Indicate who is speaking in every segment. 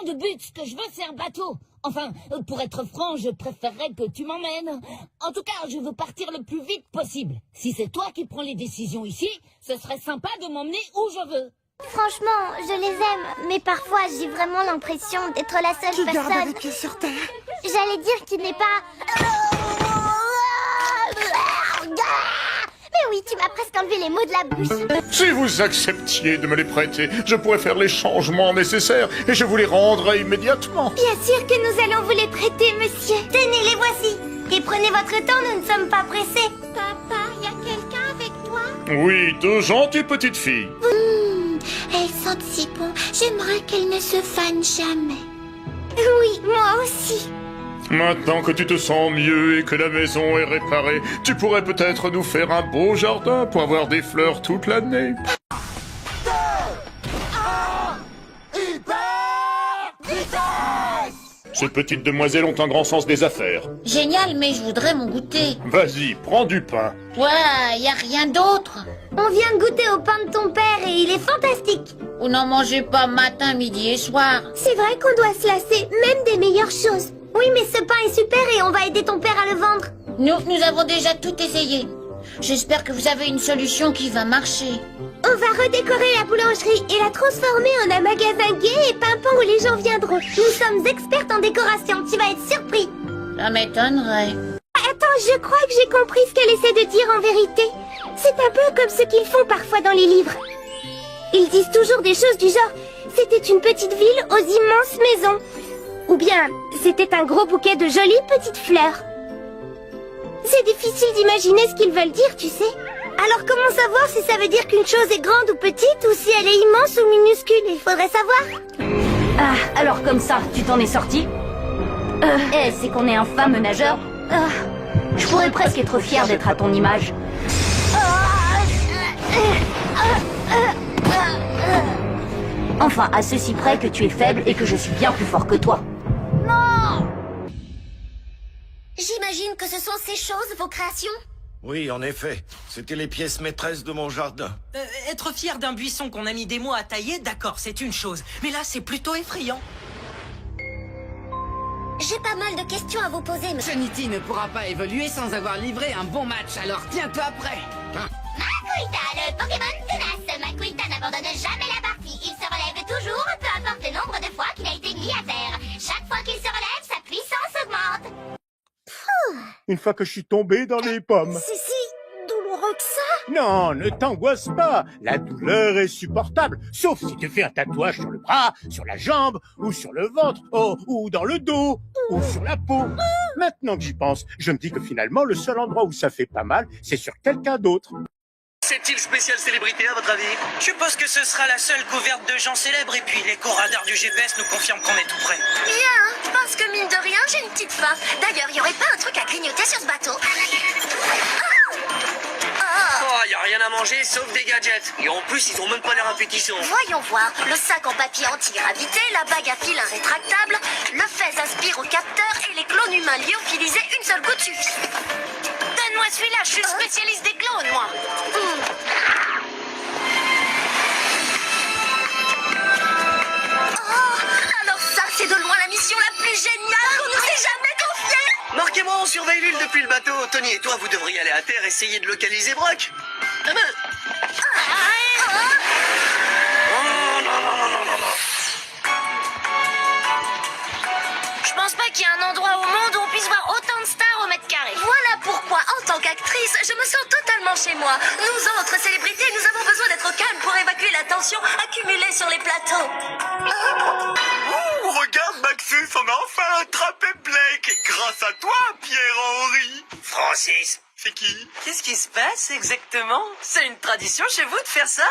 Speaker 1: de but. Ce que je veux, c'est un bateau. Enfin, pour être franc, je préférerais que tu m'emmènes. En tout cas, je veux partir le plus vite possible. Si c'est toi qui prends les décisions ici, ce serait sympa de m'emmener où je veux.
Speaker 2: Franchement, je les aime, mais parfois j'ai vraiment l'impression d'être la seule
Speaker 3: Tu gardes les
Speaker 2: personne.
Speaker 3: pieds sur terre.
Speaker 2: J'allais dire qu'il n'est pas... Mais oui, tu m'as presque enlevé les mots de la bouche.
Speaker 4: Si vous acceptiez de me les prêter, je pourrais faire les changements nécessaires et je vous les rendrai immédiatement.
Speaker 2: Bien sûr que nous allons vous les prêter, monsieur. Tenez, les voici. Et prenez votre temps, nous ne sommes pas pressés. Papa, y a quelqu'un avec toi?
Speaker 4: Oui, deux gentilles petites filles.
Speaker 2: Elles sentent si bon. J'aimerais qu'elles ne se fanent jamais. Oui, moi aussi.
Speaker 4: Maintenant que tu te sens mieux et que la maison est réparée, tu pourrais peut-être nous faire un beau jardin pour avoir des fleurs toute l'année. Ces petites demoiselles ont un grand sens des affaires.
Speaker 5: Génial, mais je voudrais mon goûter.
Speaker 4: Vas-y, prends du pain.
Speaker 5: Ouais, y a rien d'autre.
Speaker 2: On vient de goûter au pain de ton père et il est fantastique.
Speaker 5: Vous n'en mangez pas matin, midi et soir.
Speaker 2: C'est vrai qu'on doit se lasser, même des meilleures choses. Oui, mais ce pain est super et on va aider ton père à le vendre.
Speaker 5: Nous avons déjà tout essayé. J'espère que vous avez une solution qui va marcher.
Speaker 2: On va redécorer la boulangerie et la transformer en un magasin gai et pimpant où les gens viendront. Nous sommes expertes en décoration, tu vas être surpris.
Speaker 5: Ça m'étonnerait.
Speaker 2: Attends, je crois que j'ai compris ce qu'elle essaie de dire en vérité. C'est un peu comme ce qu'ils font parfois dans les livres. Ils disent toujours des choses du genre « C'était une petite ville aux immenses maisons » ou bien « C'était un gros bouquet de jolies petites fleurs ». C'est difficile d'imaginer ce qu'ils veulent dire, tu sais. Alors comment savoir si ça veut dire qu'une chose est grande ou petite ou si elle est immense ou minuscule? Il faudrait savoir.
Speaker 6: Ah, alors comme ça, tu t'en es sorti? C'est qu'on est un fameux nageur. Je pourrais presque être fier d'être à ton image. Enfin, à ceci près que tu es faible et que je suis bien plus fort que toi.
Speaker 2: J'imagine que ce sont ces choses, vos créations?
Speaker 7: Oui, en effet. C'était les pièces maîtresses de mon jardin.
Speaker 8: Être fier d'un buisson qu'on a mis des mois à tailler, d'accord, c'est une chose. Mais là, c'est plutôt effrayant.
Speaker 2: J'ai pas mal de questions à vous poser, monsieur.
Speaker 3: Trinity ne pourra pas évoluer sans avoir livré un bon match, alors tiens-toi prêt.
Speaker 2: Makuita, le Pokémon tenace. Makuita n'abandonne jamais la partie. Il se relève toujours, peu importe le nombre de fois qu'il a été mis à terre. Chaque fois qu'il se relève, sa puissance augmente.
Speaker 4: Une fois que je suis tombé dans les pommes.
Speaker 2: C'est si douloureux que ça?
Speaker 4: Non, ne t'angoisse pas. La douleur est supportable. Sauf si tu fais un tatouage sur le bras, sur la jambe, ou sur le ventre, ou dans le dos, ou sur la peau. Maintenant que j'y pense, je me dis que finalement, le seul endroit où ça fait pas mal, c'est sur quelqu'un d'autre.
Speaker 9: C'est-il spécial célébrité à votre avis?
Speaker 8: Je suppose que ce sera la seule couverte de gens célèbres et puis l'écho radar du GPS nous confirme qu'on est tout près.
Speaker 2: Bien, je pense que mine de rien, j'ai une petite faim. D'ailleurs, y aurait pas un truc à grignoter sur ce bateau?
Speaker 9: Oh, y a rien à manger sauf des gadgets. Et en plus, ils ont même pas l'air appétissants.
Speaker 2: Voyons voir. Le sac en papier anti-gravité, la bague à fil rétractable, le fez aspire au capteur et les clones humains lyophilisés, une seule goutte suffit.
Speaker 5: Donne-moi celui-là, je suis spécialiste des clones, moi.
Speaker 2: Alors ça, c'est de loin la mission la plus géniale qu'on nous ait jamais confiée.
Speaker 9: Marquez-moi, on surveille l'île depuis le bateau. Tony et toi, vous devriez aller à terre essayer de localiser Brock. Ah ben... Oh, non, non, non, non, non, non.
Speaker 5: Je pense pas qu'il y ait un endroit au monde où on puisse voir autant de stars au mètre carré.
Speaker 2: Voilà pourquoi, en tant qu'actrice, je me sens totalement chez moi. Nous autres célébrités, nous avons besoin d'être calmes pour évacuer la tension accumulée sur les plateaux.
Speaker 9: Oh, regarde, Maxus, on a enfin attrapé Blake. Grâce à toi, Pierre-Henri. Francis, c'est qui?
Speaker 8: Qu'est-ce qui se passe exactement? C'est une tradition chez vous de faire ça?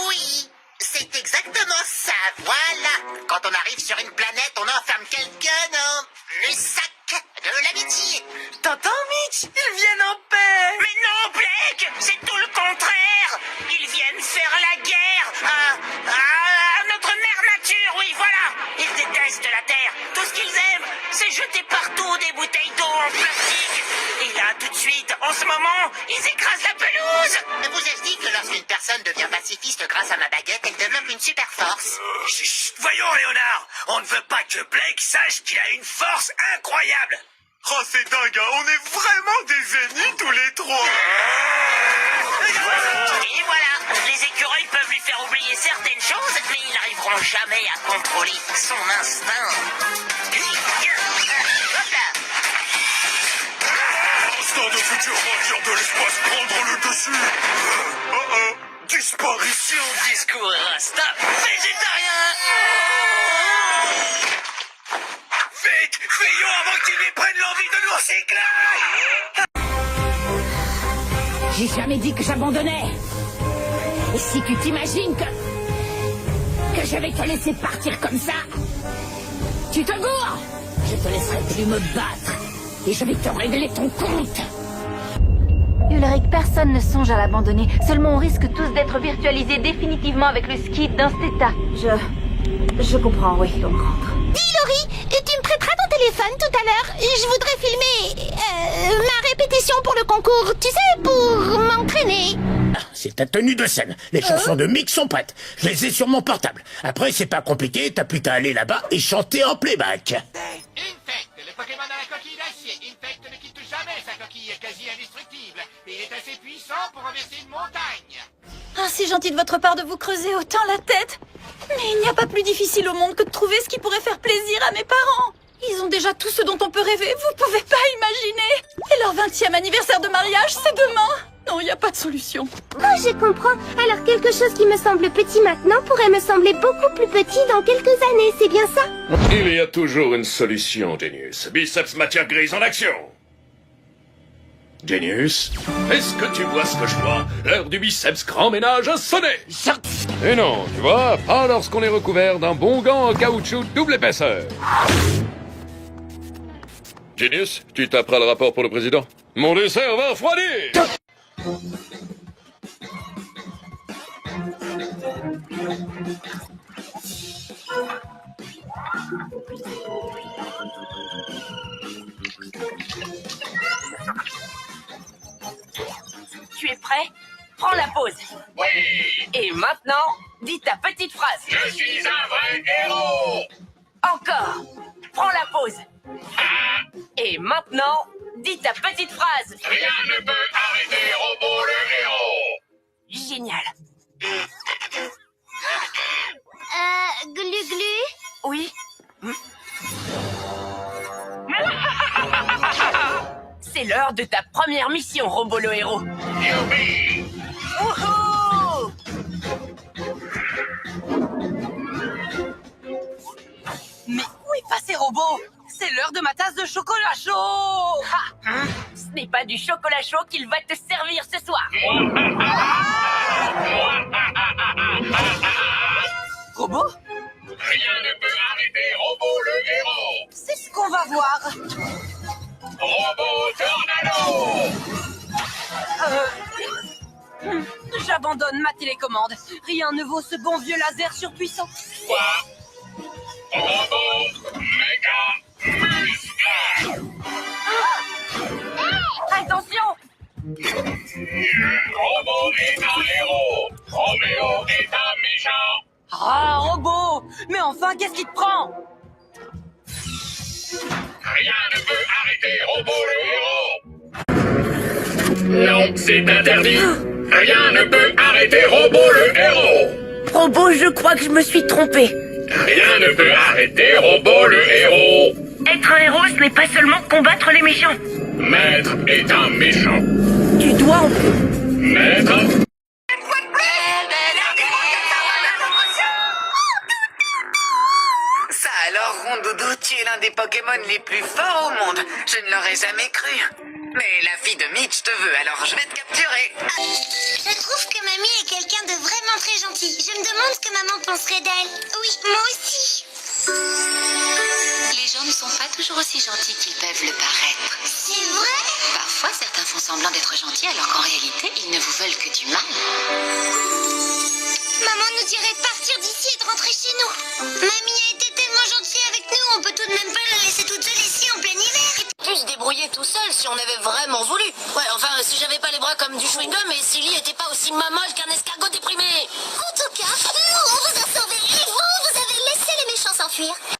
Speaker 10: Oui, c'est exactement ça, voilà. Quand on arrive sur une planète, on enferme quelqu'un dans le sac de l'amitié.
Speaker 8: T'entends, Mitch? Ils viennent en paix.
Speaker 10: Mais non, Blake, c'est tout le contraire. Ils viennent faire la guerre à notre mère nature, oui, voilà. Ils détestent la Terre. Tout ce qu'ils aiment, c'est jeter partout des bouteilles d'eau en plastique. Et là, tout de suite. En ce moment, ils écrasent la pelouse.
Speaker 5: Vous ai-je dit que lorsqu'une personne devient pacifiste grâce à ma baguette, elle développe une super force?
Speaker 8: Chut, voyons, Léonard, on ne veut pas que Blake sache qu'il a une force incroyable.
Speaker 9: Oh, c'est dingue, hein, on est vraiment des ennemis tous les trois.
Speaker 10: Et voilà, les écureuils peuvent lui faire oublier certaines choses, mais ils n'arriveront jamais à contrôler son instinct. Hop là.
Speaker 9: Instinct de futur vainqueur de l'espace prendre le dessus. Disparition.
Speaker 10: Discours stop, végétarien.
Speaker 8: Vite, fuyons avant qu'ils lui prennent l'envie de nous recycler.
Speaker 1: J'ai jamais dit que j'abandonnais. Et si tu t'imagines que je vais te laisser partir comme ça, tu te gourres. Je te laisserai plus me battre. Et je vais te régler ton compte.
Speaker 6: Ulrich, personne ne songe à l'abandonner. Seulement on risque tous d'être virtualisés définitivement avec le ski d'Insteta. Je comprends, oui, on rentre.
Speaker 2: Dis, Laurie, tu me prêteras ton téléphone tout à l'heure? Je voudrais filmer ma répétition pour le concours, tu sais, pour m'entraîner.
Speaker 4: C'est ta tenue de scène. Les chansons de Mick sont prêtes. Je les ai sur mon portable. Après, c'est pas compliqué, t'as plus qu'à aller là-bas et chanter en playback.
Speaker 10: Infect, le Pokémon à la coquille d'acier. Infect ne quitte jamais sa coquille quasi indestructible. Il est assez puissant pour renverser une montagne.
Speaker 11: Ah, c'est gentil de votre part de vous creuser autant la tête. Mais il n'y a pas plus difficile au monde que de trouver ce qui pourrait faire plaisir à mes parents. Ils ont déjà tout ce dont on peut rêver, vous pouvez pas imaginer. Et leur 20e anniversaire de mariage, c'est demain. Non, il n'y a pas de solution.
Speaker 2: Oh, je comprends. Alors quelque chose qui me semble petit maintenant pourrait me sembler beaucoup plus petit dans quelques années, c'est bien ça?
Speaker 12: Il y a toujours une solution, Genius. Biceps matière grise en action. Genius, est-ce que tu vois ce que je vois? L'heure du biceps grand ménage a sonné. Et non, tu vois, pas lorsqu'on est recouvert d'un bon gant en caoutchouc double épaisseur. Genius, tu taperas le rapport pour le président. Mon dessert va refroidir.
Speaker 6: Tu es prêt? Prends la pause.
Speaker 10: Oui.
Speaker 6: Et maintenant, dis ta petite phrase.
Speaker 10: Je suis un vrai héros.
Speaker 6: Encore. Prends la pause. Et maintenant, dis ta petite phrase.
Speaker 10: Rien ne peut arrêter Robo le héros.
Speaker 6: Génial.
Speaker 2: Glu-glu?
Speaker 6: Oui. C'est l'heure de ta première mission, Robo le héros.
Speaker 10: Youpi.
Speaker 6: Wouhou! Mais où est passé Robo? C'est l'heure de ma tasse de chocolat chaud. Ce n'est pas du chocolat chaud qu'il va te servir ce soir. Robo?
Speaker 10: Rien ne peut arrêter Robo le héros.
Speaker 6: C'est ce qu'on va voir.
Speaker 10: Robo Tornado.
Speaker 6: J'abandonne ma télécommande. Rien ne vaut ce bon vieux laser surpuissant.
Speaker 10: Quoi? Robo méga musclé.
Speaker 6: Attention!
Speaker 10: Robo est un héros. Roméo est un méchant.
Speaker 6: Ah, Robo! Mais enfin, qu'est-ce qui te prend?
Speaker 10: Rien ne peut arrêter Robo le héros. Non, c'est interdit. Rien ne peut arrêter Robo le héros.
Speaker 6: Robo, je crois que je me suis trompé.
Speaker 10: Rien ne peut arrêter Robo le héros.
Speaker 6: Être un héros, ce n'est pas seulement combattre les méchants.
Speaker 10: Maître est un méchant.
Speaker 6: Tu dois en...
Speaker 10: Maître.
Speaker 3: Ça alors, Rondoudou, tu es l'un des Pokémon les plus forts au monde. Je ne l'aurais jamais cru. Mais la fille de Mitch te veut, alors je vais te capturer.
Speaker 2: Je trouve que mamie est quelqu'un de vraiment très gentil. Je me demande ce que maman penserait d'elle. Oui, moi aussi.
Speaker 13: Les gens ne sont pas toujours aussi gentils qu'ils peuvent le paraître.
Speaker 2: C'est vrai?
Speaker 13: Parfois, certains font semblant d'être gentils alors qu'en réalité, ils ne vous veulent que du mal.
Speaker 2: Maman nous dirait de partir d'ici et de rentrer chez nous. Mamie a été tellement gentille avec nous, on peut tout de même pas la laisser toute seule ici en plein hiver.
Speaker 5: Pu se débrouiller tout seul
Speaker 2: si on avait vraiment voulu. Ouais, enfin, si j'avais pas les bras comme du chewing-gum et Silly était pas aussi mamolle qu'un escargot déprimé.
Speaker 14: En tout cas, nous, on vous a sauvés et vous avez laissé les méchants s'enfuir.